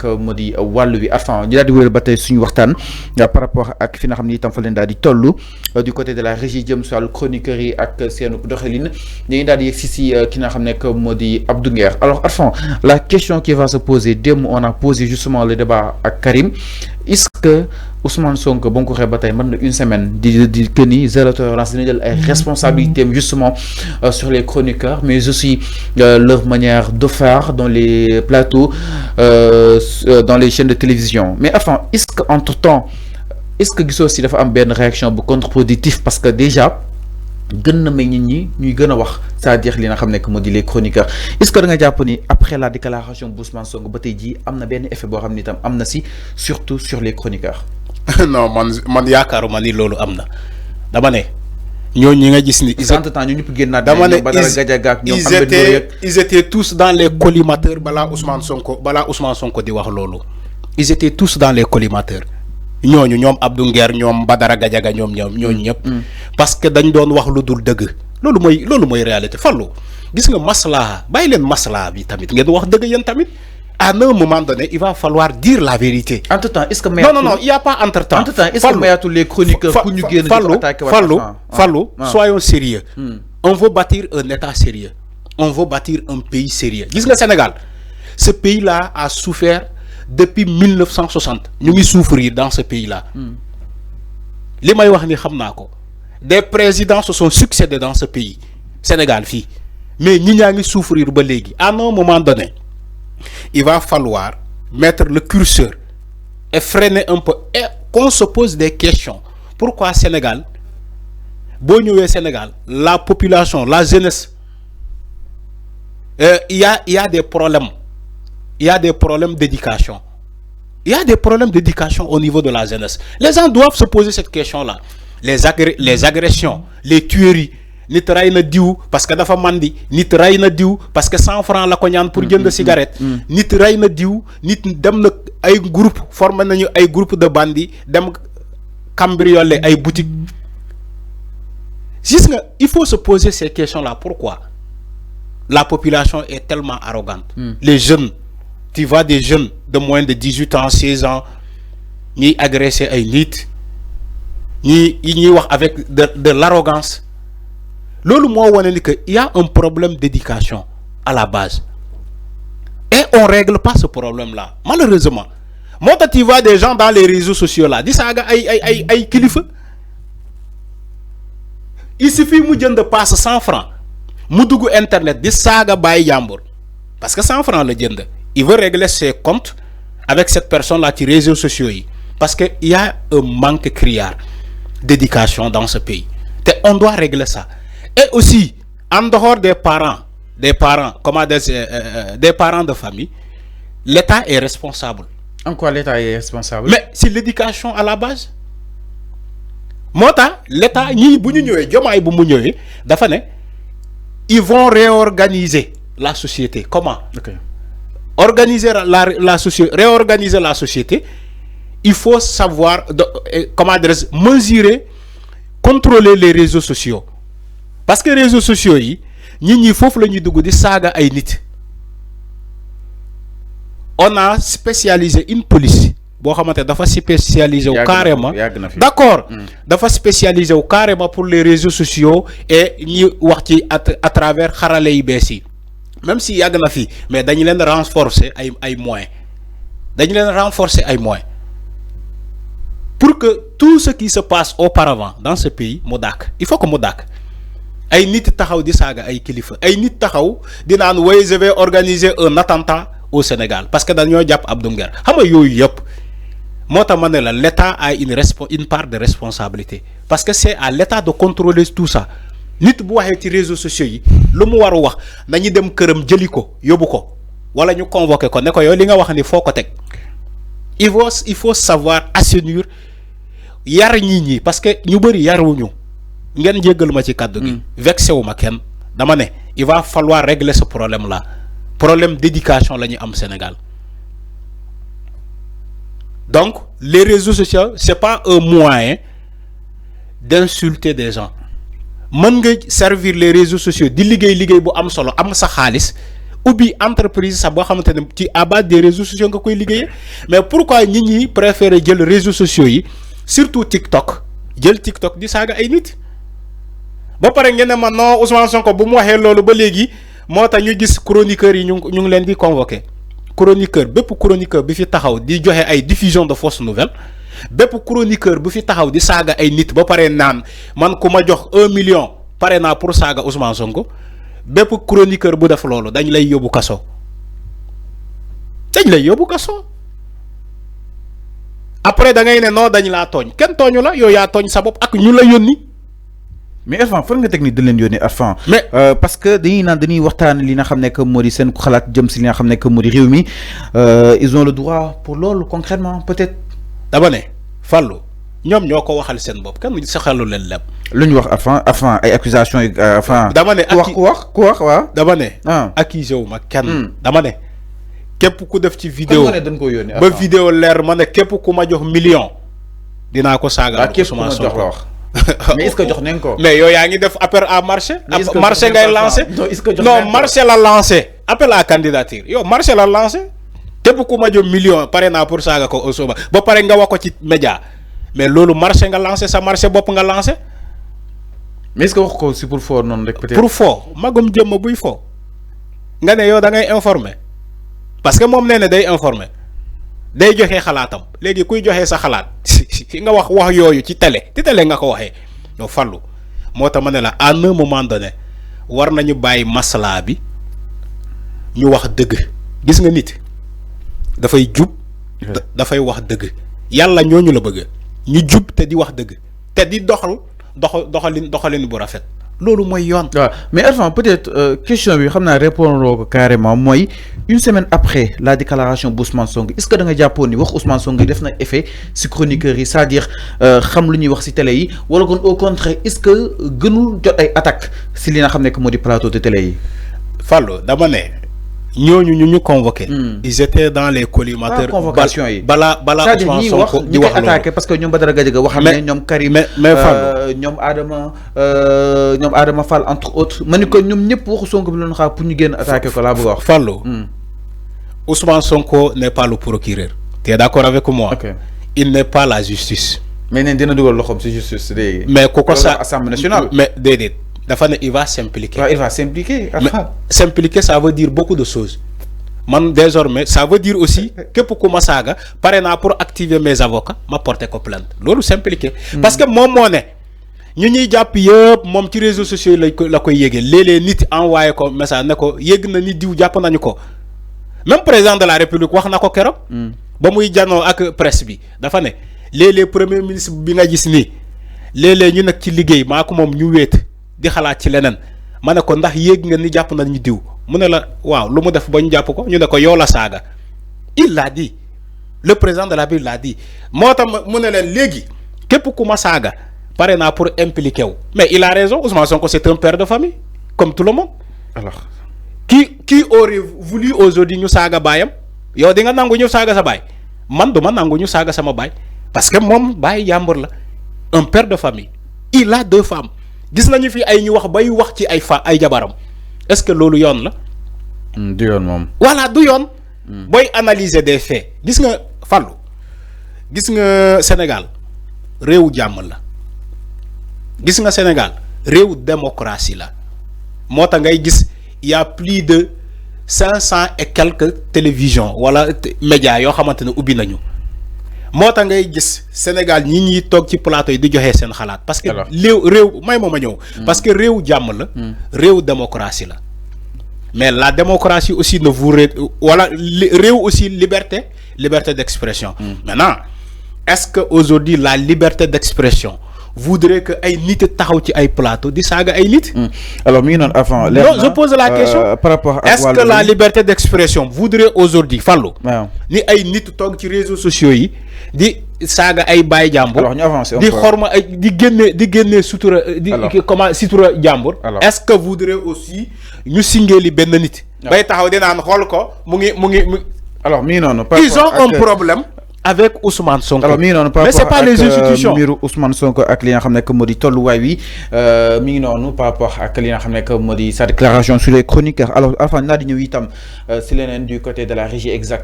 moo di wàllu wi enfin ñu daal di wéyal ba tey suñu waxtaan par rapport ak fi nga xam ni itam fa leen daal di toll du côté de la régie jëm si wàllu chroniqueurs yi ak seen doxalin ñu ngi daal di yegsi si ki nga xam ne moo di Abdou Nguer. Alors Arfan, la question qui va se poser démb on a posé justement le débat ak Karim, est-ce que Ousmane Sonko bon ko xee ba tey mën na une semaine di que ni zéro tolérance dina jël ay responsabilités justement sur les chroniqueurs mais aussi leur manière de faire dans les plateaux dans les chaînes de télévision. Mais enfin, est-ce que entre temps est-ce que gisoo si dafa am benn réaction bu contre-productif parce que déjà gën na may nit ñi ñuy gën a wax c'est-à-dire li nga xam ne que moo di les chroniqueurs, est-ce que da nga jàpp ni après la déclaration bu Ousmane Sonko ba tey jii am na benn effet boo xam ni itam am na si surtout sur les chroniqueurs? Non man yaakaaruma ni loolu am na dama ne ñooñu ñi nga gis ni entre-temps ñu ñëpp génnaat dama ne ils étaient tous dans les collimateurs balaa Ousmane Sonko di wax loolu ils étaient tous dans les collimateurs ñooñu ñoom Abdou Nguer ñoom Badara Gadiaga ñooñu ñëpp parce que dañ doon wax lu dul dëgg loolu mooy réalité fallu gis nga maslaha bàyyi leen maslaha bi tamit ngeen wax dëgg yéen tamit à un moment donné il va falloir dire la vérité. Entre-temps est-ce que non il y a pas entre-temps. Entre-temps est-ce que mayatul les chroniqueurs pour ñu génn attaquer fallu soyons sérieux. On veut bâtir un état sérieux, on veut bâtir un pays sérieux. Gis nga Sénégal, ce pays-là a souffert depuis 1960 ñu ngi souffrir dans ce pays-là. li may wax ni xam naa ko des présidents se sont succédés dans ce pays Sénégal fii mais ñi ñaa ngi souffrir ba léegi. À un moment donné il va falloir mettre le curseur et freiner un peu et qu'on se pose des questions. Pourquoi Sénégal boo ñëwee Sénégal la population la jeunesse il y a des problèmes. Il y a des problèmes d'éducation. Il y a des problèmes d'éducation au niveau de la jeunesse. Les gens doivent se poser cette question-là. Les agressions, les tueries. Nit ray na diw parce que dafa mandi, nit ray na diw parce que 100 francs la ko ñaan pour jënd cigarette. Nit ray na diw, nit dem na ay groupe formé nañu ay groupe de bandits dem cambrioler ay boutiques. Gis nga, il faut se poser ces questions-là. Pourquoi la population est tellement arrogante? Les jeunes, tu vois des jeunes de moins de 18 ans, 16 ans, ni agresser ay nit, ni wax avec de l'arrogance. Lolo mo wane ni que il y a un problème d'éducation à la base. Et on règle pas ce problème-là. Malheureusement. Moi, tu vois des gens dans les réseaux sociaux là, dis ça ay kilifa. Il suffit mu jënd passe 100 francs. Mu dugg internet di saga bay jambour. Parce que 100 francs le jënd. Il veut régler ses comptes avec cette personne-là sur les réseaux sociaux. Parce qu'il y a un manque criard d'éducation dans ce pays. Et on doit régler ça. Et aussi, en dehors des parents, des parents de famille, l'État est responsable. En quoi l'État est responsable? Mais c'est l'éducation à la base. L'État, ils vont réorganiser la société. Comment? Organiser réorganiser la société, il faut savoir mesurer, contrôler les réseaux sociaux. Parce que les réseaux sociaux, on a spécialisé une police. Spécialisé carrément. D'accord. Dafa spécialisé carrément pour les réseaux sociaux et à travers Harale IBC. Même si yag na fi, mais dañu leen renforcer ay moyens. Pour que tout ce qui se passe auparavant dans ce pays modak, il faut que modak. Ay nit taxaw di saga ay kilifa, ay nit taxaw di nan way je vais organiser un attentat au Sénégal parce que dañoo japp Abdou Nguer. Xam nga yoyu yep. Mota mané la l'État a une part de responsabilité parce que c'est à l'État de contrôler tout ça. Nit bu waxé ci réseaux sociaux yi lu mu waru wax nañu dem kërëm jëli ko yóbbu ko wala ñu convoquer ko ne ko yow li nga wax ni foo ko teg. Il faut savoir assainir yar nit ñi parce que ñu bari yaruñu ngeen jéggal ma ci kàddu gi vexé wu ma kenn dama ne il va falloir régler ce problème là problème d'éducation la ñu am Sénégal. Donc les réseaux sociaux c'est pas un moyen d'insulter des gens. Mën nga servir les réseaux sociaux di liggéey bu am solo am sa xaalis ubbi entreprise sax boo xamante ne ci à base des réseaux sociaux nga koy liggéeyee mais pourquoi nit ñi préférer jël réseaux sociaux yi surtout TikTok jël TikTok di saaga ay nit ba pare ngeen ne ma non Ousmane Sonko bu mu waxee loolu ba léegi moo tax ñu gis chroniqueurs yi ñu ngi leen di convoqué chroniqueur bépp chroniqueur bi fi taxaw di joxe ay diffusion de fausses nouvelles bépp chroniqueur bu fi taxaw di saaga ay nit ba pare naan man ku ma jox 1 million pare naa pour saaga Ousmane Sonko bépp chroniqueur bu def loolu dañ lay yóbbu kaso après da ngay ne non dañ laa tooñ kenn tooñu la yow yaa tooñ sa bopp ak ñu la yónni. mais Arfan fan nga technique de leen yónnee Arfan mais parce que dañuy waxtaan li nga xam ne que moo di seen xalaat jëm si li nga xam ne que moo di réew mi ils ont le droit pour loolu concrètement peut-être. dama ne Fallou ñoom ñoo ko waxal seen bopp kenn sa xelu leen lépp. lu ñu wax Arfan ay accusations yi Arfan. dama ne ku wax waaw. dama ne. accusé wu ma kenn. dama ne képp ku def ci vidéo dañ ko yónnee ba vidéo leer ma ne képp ku ma jox million dinaa ko saaga. képp ku ma jox la wax. mais est-ce que jox nañ ko. mais yow yaa ngi def appel à marché. marché ngay lancé. non marché la lancé. appel à candidature yow marché la lancé. képp ku ma jox million pare naa pour saaga ko Osoba ba pare nga wax ko ci média mais loolu marché nga lancé sa marché bopp nga lancé. mais est-ce que wax ko si pour foo noonu rek peut-être. pour foo magum jëmm buy foo nga ne yow da ngay informer parce que moom nee na day informer day joxe xalaatam léegi kuy joxe sa xalaat si nga wax yooyu ci télé nga ko waxee yow Fallou moo tax ma ne la à un moment donné war nañu bàyyi maslaa bi ñu wax dëgg gis nga nit dafay jub dafay wax dëgg yàlla ñooñu la bëgg ñu jub te di wax dëgg te di doxalin bu rafet loolu mooy yoon. waaw mais Arfan peut-être question bi xam naa répondre ko carrément mooy une semaine après la déclaration bu Ousmane Sonko est-ce que da nga jàppoon ni wax Ousmane Sonko yi def na effet si chroniqueurs yi c'est-à-dire xam lu ñuy wax si télé yi wala kon au contraire est-ce que gënul jot ay attaques si li nga xam ne que moo di plateau de télé yi. Fallou dama ne ñooñu ñu convoqué. ils étaient dans les collimateurs. convocation yi balaa Ousmane Sonko di wax loolu attaqué parce que ñoom Badara Gadiaga wax ne ñoom Karim mais Fallou ñoom Adama Fall entre autres ma ni ko ñoom ñëpp waxu Sonko bi loon xaar pour ñu génn attaqué ko laa bëgg a wax. Fallou Ousmane Sonko n'est pas le procureur. tu es d'accord avec moi. il n'est pas la justice. mais neen dina dugal loxoom si justice léegi. mais ku ko sa assemblée nationale. mais déedéet dafa ne il va s'impliquer. il va s'impliquer. mais s'impliquer ça veut dire beaucoup de choses. man désormais ça veut dire aussi képp ku ma saaga pare naa pour activer mes avocats ma porter ko plainte loolu s'impliquer. parce que moom moo ne ñu ñuy jàpp yëpp moom ci réseaux sociaux yi la koy yéegee léeg-léeg nit envoyé ko message ne ko yéeg na ni diw jàpp nañu ko même président de la république wax na ko keroog. ba muy janoo ak presse bi dafa ne léeg-léeg premier ministre bi nga gis nii léeg-léeg ñu nekk ci liggéey maa ko moom ñu wéet di xalaat ci leneen ma ne ko ndax yéeg nga ni jàpp nañu diw mu ne la waaw lu mu def ba ñu jàpp ko ñu ne ko yow la saaga il l'a dit le président de la République l'a dit moo tax mu ne leen léegi képp ku ma saaga pare naa pour impliquer wu mais il a raison Ousmane Sonko c'est un père de famille comme tout le monde. alors qui aurait voulu aujourd'hui ñu saaga baayam yow di nga nangu ñu saaga sa baay man du ma nangu ñu saaga sama baay parce que moom baay jàmbur la un père de famille il a 2 femmes gis nañu fi ay ñu wax bay wax ci ay jabaram est-ce que loolu yoon la. du yoon moom. voilà du yoon. booy analyser des faits gis nga Fallou gis nga Sénégal réewu jàmm la gis nga Sénégal réewu démocratie la moo tax ngay gis il y a plus de 500 et quelques télévisions wala médias yoo xamante ne ubbi nañu moo tax ngay gis Sénégal ñi ñuy toog ci plateau yi di joxe seen xalaat. parce que réew may ma ñëw. parce que réewu jàmm la. réewu démocratie la. mais la démocratie aussi ne vous wala réew aussi liberté d'expression. Maintenant est-ce que aujourd'hui la liberté d'expression voudrait que ay nit taxaw ci ay plateau di saaga ay nit. alors mi ngi noonu avant. non je pose la question par rapport ak est-ce que la liberté d'expression voudrait aujourd'hui Fallou. waaw ni ay nit toog ci réseaux sociaux yi di saaga ay baay jàmbur. alors ñu avancer di xorma ay di génne sutura di comment sutura jàmbur. est-ce que voudrait aussi ñu singeeli benn nit. bay taxaw di naan xool ko mu ngi. alors mi ngi noonu. ils ont un problème avec Ousmane Sonko. Alors mais c'est pas les institutions. mbiru Ousmane Sonko ak li nga xam ne que moo di tolluwaay wi mi ngi noonu par rapport ak li nga xam ne que moo di sa déclaration sur les chroniqueurs alors enfin naa di ñëw itam si leneen du côté de la régie exacte